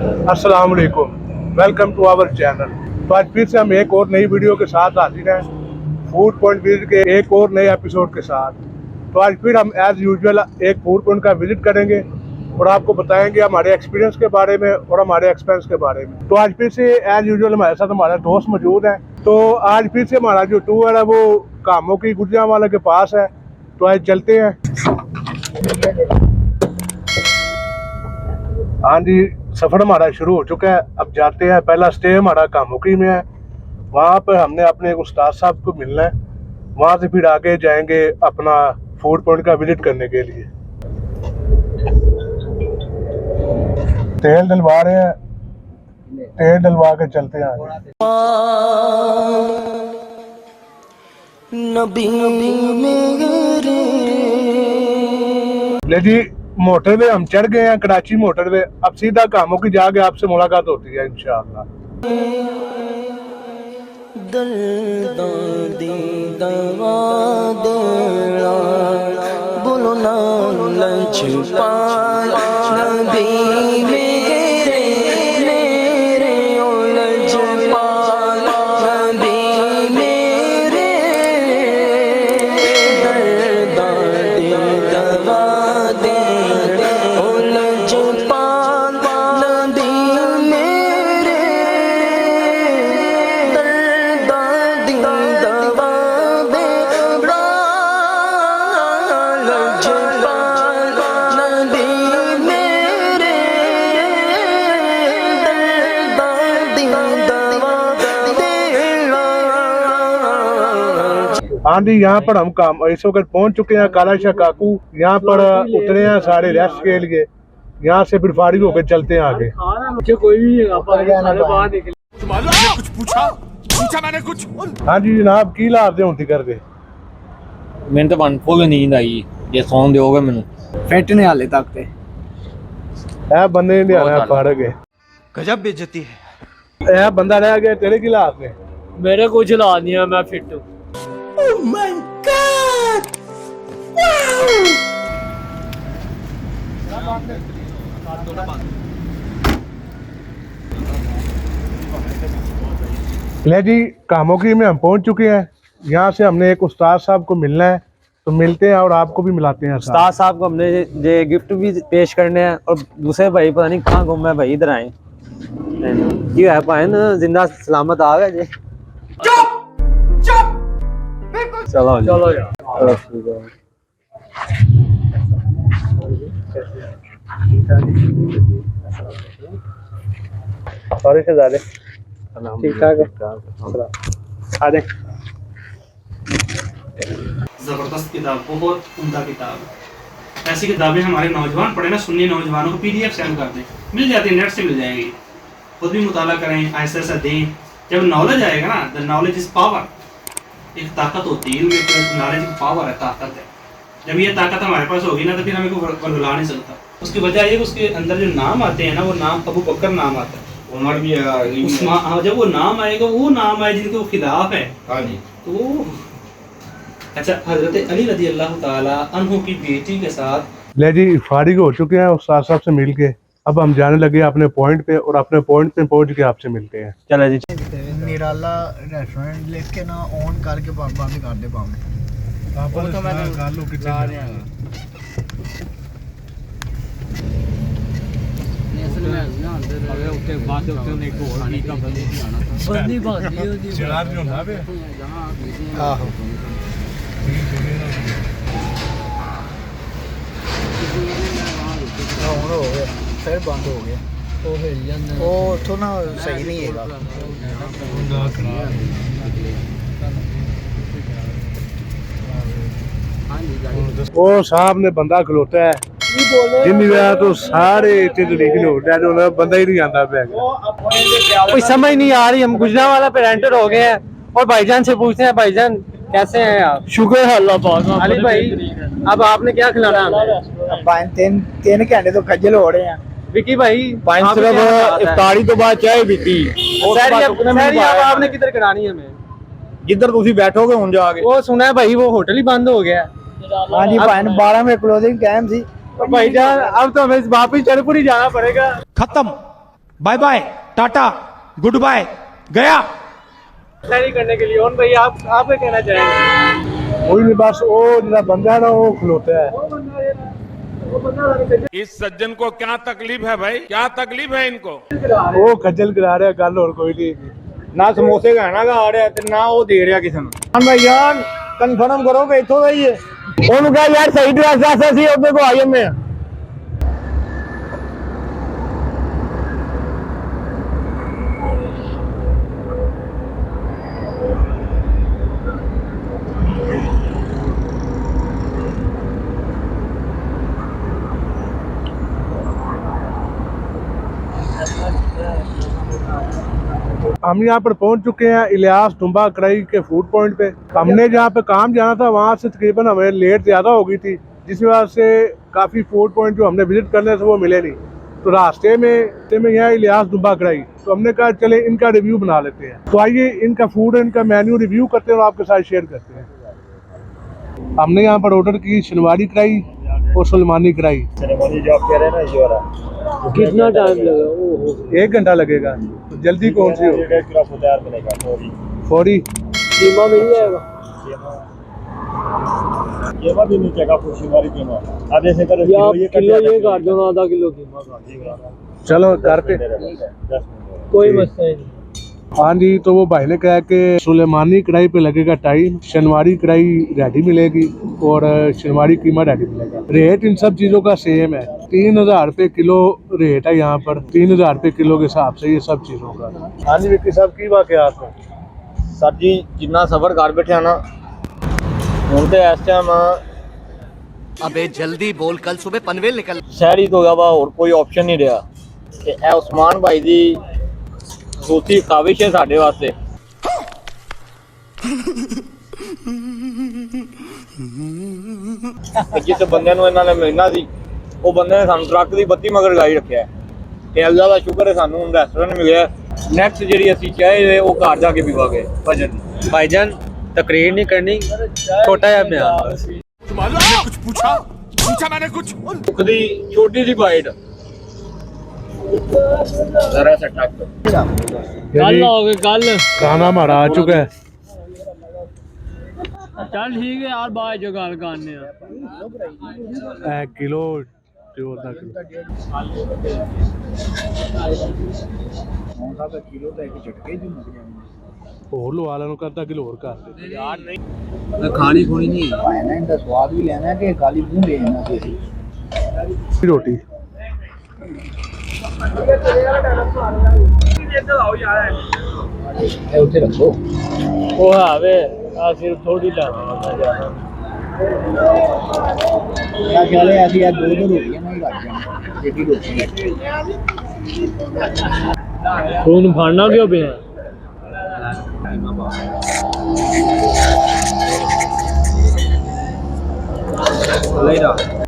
अस्सलाम वालेकुम, welcome to our channel. तो आज फिर से हम एक और नई वीडियो के साथ हाजिर हैं, फूड पॉइंट विजिट के एक और नए एपिसोड के साथ। तो आज फिर हम एज यूजुअल एक फूड पॉइंट का विजिट करेंगे और आपको बताएंगे हमारे एक्सपीरियंस के बारे में और हमारे एक्सपेंस के बारे में। तो आज फिर से एज यूजुअल हमारे साथ हमारा दोस्त मौजूद है। तो आज फिर से हमारा जो टूर है वो कामों की गुजरांवाला के पास है। तो आज चलते हैं। हाँ जी, सफ़र हमारा शुरू हो चुका है। अब जाते हैं। पहला स्टे हमारा कामुकी में है। वहाँ पर हमने अपने एक उस्ताद साहब को मिलना है। वहाँ से फिर आगे जाएंगे अपना फूड पॉइंट का विजिट करने के लिए। तेल डलवा रहे हैं, तेल डलवा के चलते हैं आगे। ले जी, मोटर पे हम चढ़ गए हैं, कराची मोटर पे। अब सीधा कामों की जाके आपसे मुलाकात होती है इंशाअल्लाह। बोलो ना हाँ जी, यहाँ पर हम काम इस वक्त पहुँच चुके हैं काला शाह काकू। यहाँ पर उतरे हैं सारे रेस्ट के लिए। यहाँ से फिर फारिग होकर चलते हैं आगे। कुछ पूछा मैंने कुछ। हाँ जी जनाब, की लाते होती कर दे। मैंने तो मन फुल नींद आई, ये सौन दोगे मैंने फिट ने हाले तक ते ए बंदे ने आना फाड़ गए। गजब बेइज्जती है। ए बंदा रह गया, तेरे की लात ने। मेरे कुछ ला नहीं है, मैं फिट हूँ। Oh my God! ले जी, कामोकी में हम पहुंच चुके हैं। यहाँ से हमने एक उस्ताद साहब को मिलना है, तो मिलते हैं और आपको भी मिलाते हैं। उस्ताद साहब को हमने ये गिफ्ट भी पेश करने हैं। और दूसरे भाई पता नहीं कहाँ घूम है भाई, इधर आए क्यों है पाए ना, जिंदा सलामत आ गए जी। चलो चलो सॉरी से ज़्यादा ठीक ठाक है। आ जाए। ज़बरदस्त किताब, बहुत उम्दा किताब। ऐसी किताबें हमारे नौजवान पढ़े ना, सुन्नी नौजवानों को PDF सेंड कर दें, मिल जाती है, नेट से मिल जाएगी। खुद भी मुताला करें, ऐसा ऐसा दें। जब नॉलेज आएगा ना, द नॉलेज इज पावर। एक ताकत होती है, इल्म एक नॉलेज की पावर है, ताकत है। जब ये ताकत हमारे पास होगी ना, तो फिर हमें कोई बरगला नहीं सकता। उसकी वजह ये कि उसके अंदर जो नाम आते हैं ना, वो नाम अबू बकर नाम आता है। उमर भी है। जब वो नाम आएगा, वो नाम आए जिनके वो खिलाफ है। हाँ जी। तो अच्छा, हजरत अली रज़ी अल्लाह ताला अन्हु की बेटी के साथ। ले जी, फारिग हो चुके हैं उस्ताद साहब से मिल के। अब हम जाने लगे अपने पॉइंट पे, और अपने पॉइंट पे पहुंच के आपसे मिलते हैं। चलो जी। निराला रेस्टोरेंट लिख के ना ऑन करके बंद कर दे पावे। फिर बंद हो गया। वो उठो ना, सही नहीं है। वो साहब ने बंदा खलोता है जिन्नी वजह तो सारे इतने लीगल हो गया, जो बंदा ही नहीं आता पे। कोई समझ नहीं आ रही। हम गुजरांवाला पे एंटर हो गए हैं और भाईजान से पूछते हैं, भाईजान कैसे हैं आप? शुक्र है अल्लाह पाक। अली भाई, अब आपने क्या खिलाना है? तीन घंटे तो खज्जल हो रहे हैं। विकी भाई, सिर्फ इफ्तारी तो बाद चाय पीती। आपने किधर करानी है? हमें जिधर तुम बैठोगे हूं जाके। वो सुना है भाई, वो होटल ही बंद हो गया। हाँ जी भाई, 12 में क्लोजिंग टाइम थी। भाईजान अब तो हमें वापिस चरपुरी जाना पड़ेगा। खत्म, bye bye tata goodbye गया। तैयारी करने के लिए और भाई आप क्या कहना चाहेंगे? कोई नहीं, बस वो जरा बंदा है ना वो खलोता है। इस सज्जन को क्या तकलीफ है भाई, क्या तकलीफ है इनको? वो खज्जल करा रहा है, गल और कोई नहीं। ਨਾ ਸਮੋਸੇ ਖਾਣਾ ਗਾ ਆ ਰਿਹਾ ਤੇ ਨਾ ਉਹ ਦੇ ਰਿਹਾ ਕਿਸੇ ਨੂੰ। ਹਾਂ ਭਾਈਆਨ ਕਨਫਰਮ ਕਰੋ ਕਿ ਇੱਥੋਂ ਦਾ ਹੀ ਹੈ। ਉਹਨੂੰ ਕਹਾਂ ਯਾਰ ਸਹੀ ਐਡਰੈਸ ਦੱਸ, ਅਸੀਂ ਉਹਦੇ ਕੋਲ ਆ ਜੰਨੇ ਆ। हम यहाँ पर पहुँच चुके हैं इलियास डुम्बा कड़ाई के फूड पॉइंट पे। हमने जहाँ पे काम जाना था वहाँ से तकरीबन हमें लेट ज़्यादा हो गई थी, जिस वजह से काफ़ी फूड पॉइंट जो हमने विजिट करने थे वो मिले नहीं। तो रास्ते में यहाँ इलियास डुम्बा कड़ाई, तो हमने कहा चले इनका रिव्यू बना लेते हैं। तो आइए इनका फूड, इनका मेन्यू रिव्यू करते हैं और आपके साथ शेयर करते हैं। हमने यहाँ पर ऑर्डर की शनवारी कढ़ाई और सलमानी कढ़ाई। जो आप कह रहे हैं ना ये वाला कितना टाइम लगेगा? 1 घंटा लगेगा। तो जल्दी कौन सी हो? मिलेगा फौरी कीमा मिल जाएगा? कीमा भी मिलेगा, खुशीवारी कीमा अब ऐसे करो किलो ये कर दो ना, आधा किलो कीमा कर देगा। चलो घर पे, कोई मसला नहीं। हाँ जी, तो वो भाई ने कहा कि सुलेमानी कढ़ाई पे लगेगा टाइम, शनवारी कढ़ाई रेडी मिलेगी और शनवारी कीमा रेडी मिलेगा। रेट इन सब चीज़ों का सेम है, 3000 रुपये किलो रेट है यहाँ पर। 3000 रुपये किलो के हिसाब से ये सब चीज़ों का। हाँ जी विक्की साहब की वाकयात है? सर जी जिन्ना सफर कर बैठे ना ਹੁਣ ਤੇ ਇਸ ਟਾਈਮ अबे जल्दी बोल, कल सुबह पनवेल निकल। ਸ਼ਹਿਰੀ ਤੋਂ ਇਲਾਵਾ ਹੋਰ ਕੋਈ ਆਪਸ਼ਨ ਨਹੀਂ ਰਿਹਾ ਤੇ ਇਹ ਉਸਮਾਨ ਭਾਈ ਦੀ ਖੂਸੀ ਕਾਵਿਸ਼ ਹੈ ਸਾਡੇ ਵਾਸਤੇ। ਜਿਸ ਬੰਦੇ ਨੂੰ ਇਹਨਾਂ ਨੇ ਮਿਲਣਾ ਸੀ ਉਹ ਬੰਦੇ ਨੇ ਸਾਨੂੰ ਟਰੱਕ ਦੀ ਬੱਤੀ ਮਗਰ ਲਾਈ ਰੱਖਿਆ ਤੇ ਅੱਲਾ ਦਾ ਸ਼ੁਕਰ ਹੈ ਸਾਨੂੰ ਹੁਣ ਰੈਸਟੋਰੈਂਟ ਮਿਲਿਆ। ਨੈਕਸਟ ਜਿਹੜੀ ਅਸੀਂ ਚਾਹੇ ਉਹ ਘਰ ਜਾ ਕੇ ਪੀਵਾਂਗੇ। ਭਜਨ भाईजान तकरीर नहीं करनी, छोटा है बयान। कुछ पूछा मैंने कुछ। ਭੁੱਖ ਦੀ ਛੋਟੀ ਜਿਹੀ ਬਾਈਟ ਜ਼ਰਾ ਸਾ ਟੱਕ कल आओगे कल? खाना हमारा आ चुका है। चल ठीक है यार, बाद जो गल करने 1 किलो ਤੇ ਉਹਦਾ ਕਿਲੋ ਦਾ ਇੱਕ ਝਟਕੇ ਦੀ ਮਰ ਜਾਣਾ। ਹੋਰ ਲਵਾ ਲੈਣ ਨੂੰ ਅੱਧਾ ਕਿਲੋ ਹੋਰ ਕਰ ਦੇ ਯਾਰ ਨਹੀਂ खानी खोनी नहीं है। ਆਇਆ ਨਾ ਇਹਦਾ ਸਵਾਦ ਵੀ ਲੈਣਾ ਕਿ ਖਾਲੀ ਮੂੰਹ ਦੇ ਦੇਣਾ ਸੀ। ਰੋਟੀ ਇਹ ਉੱਥੇ ਰੱਖੋ। वो है वे आ सिर्फ थोड़ी लाना ज्यादा। ਮੇਰਾ ਖਿਆਲ ਹੈ ਅਸੀਂ ਇਹ ਦੋ ਰੋਟੀਆਂ ਨਾਲ ਹੀ ਲੱਗ ਜਾਣਾ। ਜਿਹੜੀ ਰੋਟੀ खून फाड़ना क्यों पे?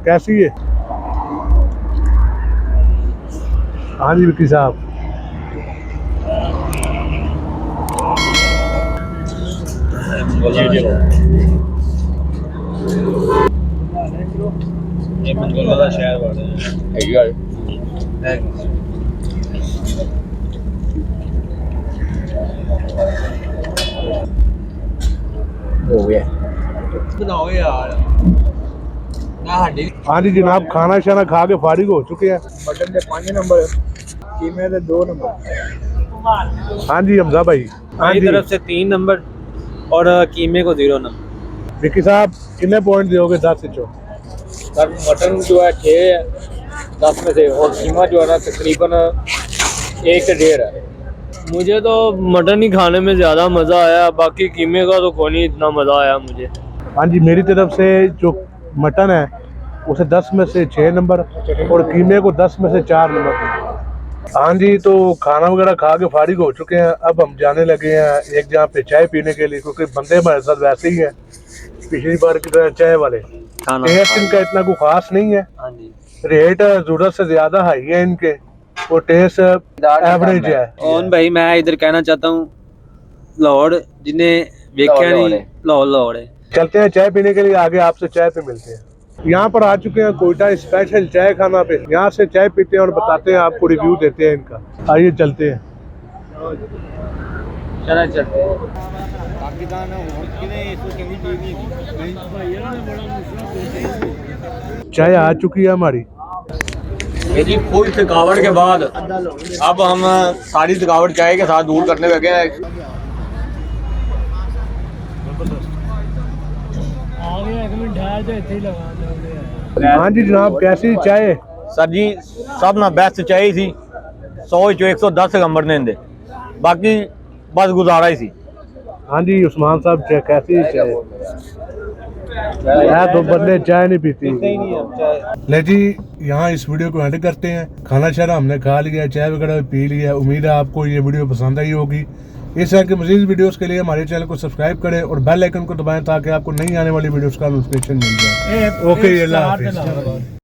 कैसी है? हाँ जी विक्की साहब, ਇਹ ਮੰਗੋਲਾ ਦਾ ਸ਼ਹਿਰ ਬੜਾ ਹੈਗਾ ਹੋ ਗਿਆ। बनाओ यार ना हड्डी। हाँ जी जनाब, खाना शाना खा के फारिग हो चुके हैं। मटन के 5 नंबर, कीमे के 2 नंबर। हाँ जी हमजा भाई। हाँ मेरी जी तरफ से 3 नंबर और कीमे को 0 नंबर। विक्की साहब कितने पॉइंट दोगे 10 से? सर मटन जो है 6 है 10 में से, और कीमा जो है ना तकरीबन 1 से 1.5 है। मुझे तो मटन ही खाने में ज़्यादा मज़ा आया, बाकी कीमे का तो कोई नहीं इतना मज़ा आया मुझे। हाँ जी मेरी तरफ से जो मटन है उसे 10 में से 6 नंबर और कीमे को 10 में से 4 नंबर। हाँ जी, तो खाना वगैरह खा के फारिग हो चुके हैं। अब हम जाने लगे हैं एक जगह पे चाय पीने के लिए, क्योंकि बंदे हमारे साथ वैसे ही हैं पिछली बार की तरह चाय वाले। टेस्ट इनका इतना कोई खास नहीं है, रेट जरूरत से ज़्यादा हाई है इनके, और टेस्ट एवरेज है। और भाई मैं इधर कहना चाहता हूँ, लाहौर जिन्हें देखा नहीं, लाहौर है। चलते हैं चाय पीने के लिए, आगे आपसे चाय पे मिलते हैं। यहाँ पर आ चुके हैं कोयटा स्पेशल चाय खाना पे। यहाँ से चाय पीते हैं और बताते हैं, आपको रिव्यू देते हैं इनका। आइए चलते हैं। चला चलते चाय आ चुकी है हमारी। ये जी कोई थकावट के बाद अब हम सारी थकावट चाय के साथ दूर करने लगे हैं। हाँ जी जनाब, कैसी चाय? सर जी सब ना बेस्ट चाय सी, 100 चो 110 नंबर ने दे, बाकी बस गुजारा ही सी। हाँ जी उस्मान साहब, चाय कैसी चाय? है तो बंदे चाय नहीं पीती। ले जी यहाँ इस वीडियो को एंड करते हैं। खाना शाना हमने खा लिया, चाय वगैरह पी लिया। उम्मीद है आपको ये वीडियो पसंद आई होगी। इस तरह के मज़ीद वीडियोस के लिए हमारे चैनल को सब्सक्राइब करें और बेल आइकन को दबाएं ताकि आपको नई आने वाली वीडियोस का नोटिफिकेशन मिल जाए। ओके, अल्लाह हाफिज़।